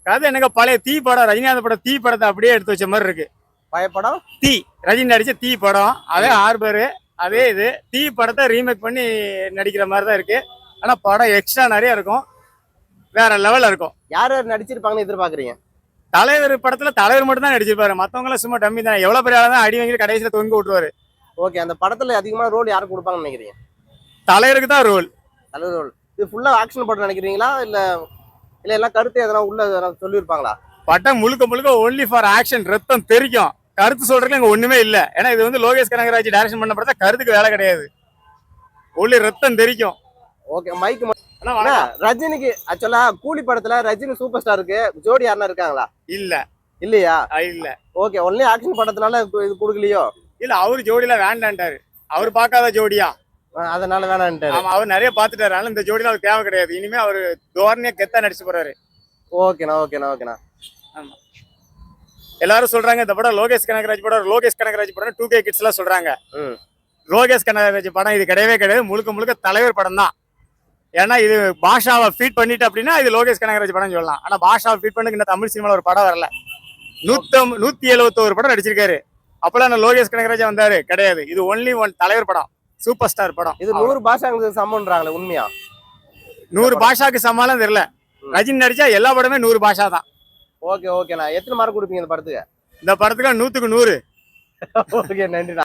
கதை என்னங்க பழைய தீ படம், ரஜினிகாந்த் படம் தீ படத்தை அப்படியே எடுத்து வச்ச மாதிரி இருக்கு. பயப்படம் தீ ரஜினி நடிச்ச தீ படம், அதே 6 பேரு, அதே இது தீ படத்தை ரீமேக் பண்ணி நடிக்கிற மாதிரி தான் இருக்கு. ஆனா படம் எக்ஸ்ட்ரா நிறைய இருக்கும், வேற லெவல்ல இருக்கும். யார் யார் நடிச்சிருப்பாங்கன்னு எதிர்பார்க்குறீங்க? தலைவர் படத்துல தலைவர் மட்டும் தான் நடிச்சிருப்பாரு, மத்தவங்க எல்லாம் சும்மா டம்மி தான். எவ்வளவு பெரிய ஆளா தான் அடி வாங்கி கடைசியில தொங்க விட்டுருவாரு. ஓகே, அந்த படத்துல அதிகமான ரோல் யாருக்கு கொடுப்பாங்கன்னு நினைக்கிறீங்க? தலைவருக்கு தான் ரோல். தலைவர் ரோல். இது ஃபுல்லா ஆக்ஷன் படம் நினைக்கிறீங்களா இல்ல இல்ல எல்லாம் கருத்து எதனா உள்ள எதனா சொல்லியிருப்பாங்களா? படம் முழுக்க முழுக்க ஒன்லி ஃபார் ஆக்ஷன், ரத்தம் தெரிக்கும். கருத்து சொல்றதுக்கு இங்க ஒண்ணுமே இல்ல. ஏன்னா இது வந்து லோகேஷ் கனகராஜ் டைரக்ஷன் பண்ண படத்தை கருத்துக்கு வேலை கிடையாது, ஒன்லி ரத்தம் தெரிக்கும். ஓகே, மைக் ரஜினிக்கு ஆக்சுவலா கூலி படத்துல ரஜினி சூப்பர் ஸ்டாருக்கு ஜோடி யாருன்னா இருக்காங்களா? இல்ல இல்லையா? இல்ல. ஓகே, ஒன்லி ஆக்ஷன் படத்தினால இது கொடுக்கலையோ? இல்ல, அவரு ஜோடியில வேண்டான்ட்டாரு. அவர் பார்க்காத ஜோடியா, அதனால வேணான்ட்டாரு. ஆமா, அவர் நிறைய பாத்துட்டாரு. அதனால இந்த ஜோடியில அவர் தேவை கிடையாது. இனிமே அவரு தோரணையா கெத்தா நடிச்சு போறாரு. ஓகேண்ணா ஓகேண்ணா ஓகேண்ணா. ஆமா, எல்லாரும் சொல்றாங்க இந்த படம் லோகேஷ் கனகராஜ் படம், லோகேஷ் கனகராஜ் படம் 2K கிட்ஸ் எல்லாம் சொல்றாங்க. லோகேஷ் கனகராஜ் படம் இது கிடையவே கிடையாது, முழுக்க முழுக்க தலைவர் படம் தான். ஏன்னா இது பாஷாவை ஃபீட் பண்ணிட்டு அப்படின்னா இது லோகேஷ் கனகராஜ் படம் சொல்லலாம். ஆனா பாஷாவை ஃபீட் பண்ணி இந்த தமிழ் சினிமாவில் ஒரு படம் வரல. 171 படம் நடிச்சிருக்காரு. அப்பெல்லாம் லோகேஷ் கனகராஜ் வந்தாரு கிடையாது. இது ஒன்லி ஒன் தலைவர் படம், சூப்பர் ஸ்டார் படம். இது 100 பாஷாங்களுக்கு சமம்ன்றாங்களே, உண்மையா? 100 பாஷாக்கு சமாளம் தெரியல. ரஜினி நடிச்சா எல்லா படமே 100 பாஷா தான். ஓகே ஓகேண்ணா. எத்தனை மார்க் கொடுப்பீங்க இந்த படத்துக்கு? இந்த படத்துக்கு 100க்கு 100. ஓகே, நன்றிண்ணா.